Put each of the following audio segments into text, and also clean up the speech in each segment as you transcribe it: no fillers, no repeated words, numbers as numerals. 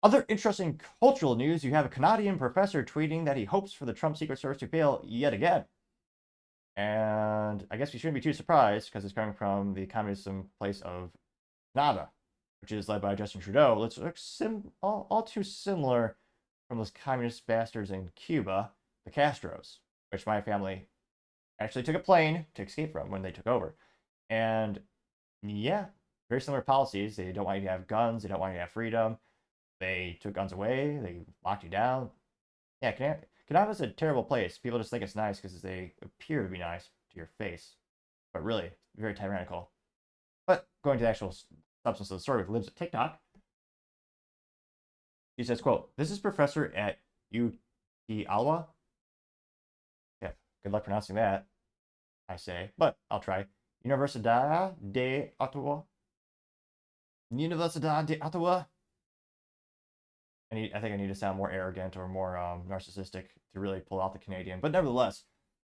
Other interesting cultural news, you have a Canadian professor tweeting that he hopes for the Trump Secret Service to fail yet again. And I guess we shouldn't be too surprised because it's coming from the communism place of Canada, which is led by Justin Trudeau. Let's look all too similar from those communist bastards in Cuba, the Castros, which my family actually took a plane to escape from when they took over. And yeah, very similar policies. They don't want you to have guns. They don't want you to have freedom. They took guns away. They locked you down. Yeah, Canada's a terrible place. People just think it's nice because they appear to be nice to your face, but really, very tyrannical. But going to the actual substance of the story, with lives at TikTok, he says, "quote This is professor at UT Alwa." Yeah, good luck pronouncing that, I say, but I'll try. Universidad de Ottawa. Universidad de Ottawa. I think I need to sound more arrogant or more narcissistic to really pull out the Canadian. But nevertheless,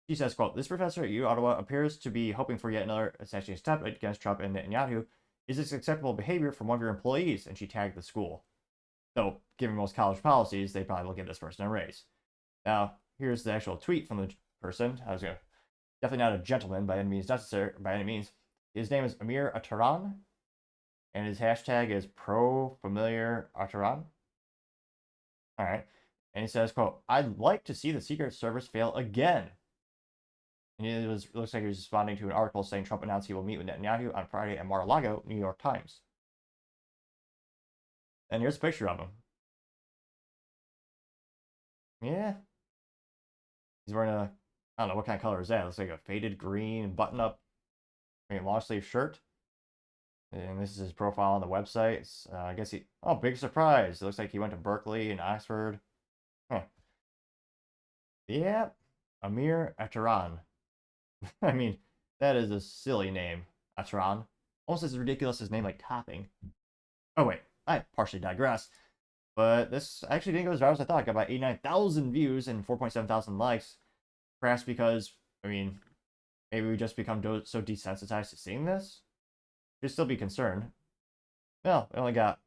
he says, quote, "This professor at U Ottawa appears to be hoping for yet another assassination attempt against Trump and Netanyahu. Is this acceptable behavior from one of your employees?" And she tagged the school. So, given most college policies, they probably will give this person a raise. Now, here's the actual tweet from the person. Definitely not a gentleman by any means necessary, by any means. His name is Amir Ataran, and his hashtag is #ProFamiliarAtaran. All right. And he says, quote, "I'd like to see the Secret Service fail again." And it looks like he was responding to an article saying Trump announced he will meet with Netanyahu on Friday at Mar-a-Lago, New York Times. And here's a picture of him. Yeah. He's wearing I don't know what kind of color is that. It looks like a faded green button-up, long sleeve shirt. And this is his profile on the website. I guess big surprise. It looks like he went to Berkeley and Oxford. Huh. Yeah, Amir Ataran. I mean, that is a silly name, Ataran. Almost as ridiculous as name like Topping. Oh wait, I partially digress. But this actually didn't go as viral as I thought. It got about 89,000 views and 4.7 thousand likes. Perhaps because, maybe we just become so desensitized to seeing this. Should still be concerned. Well, it only got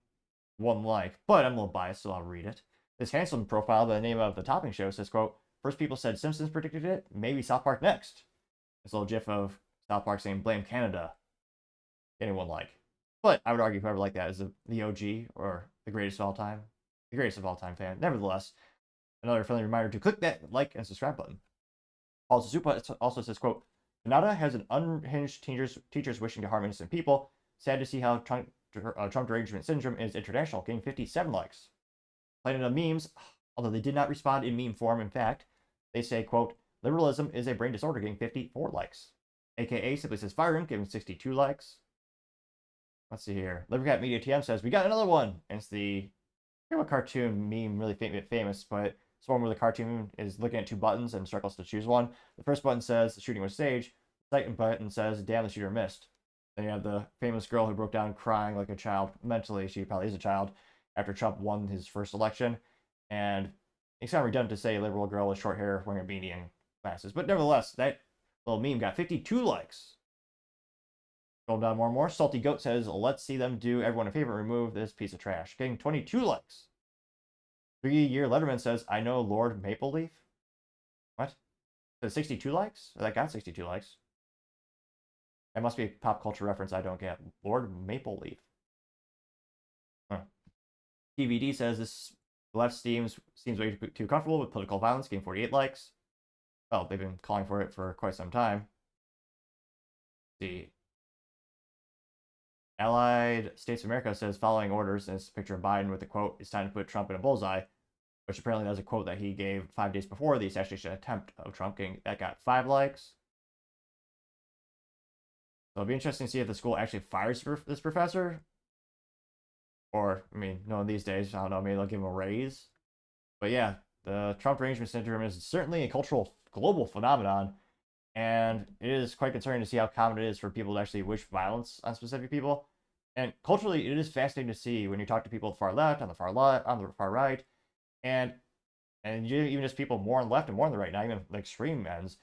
one like, but I'm a little biased, so I'll read it. This handsome profile by the name of the Topping Show says, quote, "First people said Simpsons predicted it, maybe South Park next." This little gif of South Park saying, "Blame Canada." Getting one like. But I would argue whoever like that is the OG or the greatest of all time. The greatest of all time fan. Nevertheless, another friendly reminder to click that like and subscribe button. Paul Suzupa also says, quote, "Canada has an unhinged teachers wishing to harm innocent people. Sad to see how Trump derangement syndrome is international, getting 57 likes." Planet of Memes, although they did not respond in meme form, in fact, they say, quote, "Liberalism is a brain disorder," getting 54 likes. AKA simply says Fire Room, giving 62 likes. Let's see here. Libercat Media TM says, "We got another one." And it's the cartoon meme really famous, but it's one where the cartoon is looking at two buttons and circles to choose one. The first button says the shooting was staged. The second button says, "Damn, the shooter missed." Then you have the famous girl who broke down crying like a child. Mentally, she probably is a child after Trump won his first election. And it's kind of redundant to say liberal girl with short hair wearing a beanie and glasses. But nevertheless, that little meme got 52 likes. Scroll down more and more. Salty Goat says, "Let's see them do everyone a favor, remove this piece of trash," getting 22 likes. 3-year Letterman says, "I know Lord Maple Leaf." What? 62 likes? That got 62 likes. That must be a pop culture reference I don't get. Lord Maple Leaf. Huh. TVD says, "This left seems way too comfortable with political violence," getting 48 likes. Well, they've been calling for it for quite some time. Let's see. Allied States of America says, "Following orders," and it's a picture of Biden with the quote, "It's time to put Trump in a bullseye," which apparently that was a quote that he gave 5 days before the assassination attempt of Trump. That got 5 likes. So it'll be interesting to see if the school actually fires this professor. Or, no, these days, I don't know, maybe they'll give him a raise. But yeah, the Trump derangement syndrome is certainly a cultural global phenomenon. And it is quite concerning to see how common it is for people to actually wish violence on specific people. And culturally, it is fascinating to see when you talk to people on the far left, on the far right, and even just people more on the left and more on the right, not even the extreme ends.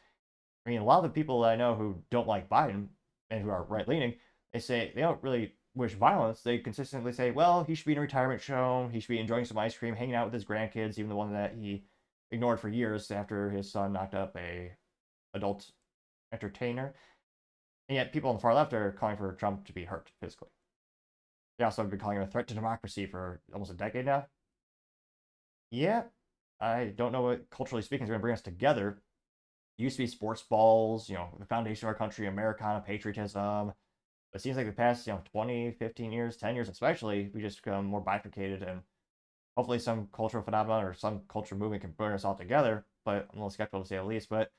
A lot of the people that I know who don't like Biden and who are right-leaning, they say they don't really wish violence, they consistently say, well, he should be in a retirement show. He should be enjoying some ice cream, hanging out with his grandkids, even the one that he ignored for years after his son knocked up a adult entertainer. And yet people on the far left are calling for Trump to be hurt physically. They also have been calling him a threat to democracy for almost a decade now. Yeah, I don't know what, culturally speaking, is going to bring us together. It used to be sports balls, the foundation of our country, Americana, patriotism. But it seems like the past, 20, 15 years, 10 years especially, we just become more bifurcated, and hopefully some cultural phenomenon or some cultural movement can bring us all together. But I'm a little skeptical to say the least. But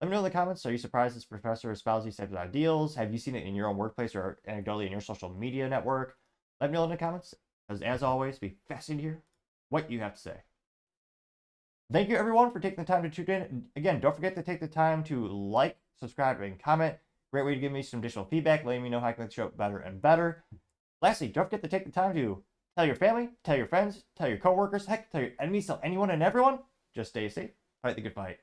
let me know in the comments. Are you surprised this professor espouses these types of ideals? Have you seen it in your own workplace or anecdotally in your social media network? Let me know in the comments. Because as always, be fascinated to hear what you have to say. Thank you everyone for taking the time to tune in. Again, don't forget to take the time to like, subscribe, and comment. Great way to give me some additional feedback, letting me know how I can make the show better and better. Lastly, don't forget to take the time to tell your family, tell your friends, tell your coworkers, heck, tell your enemies, tell anyone and everyone. Just stay safe, fight the good fight.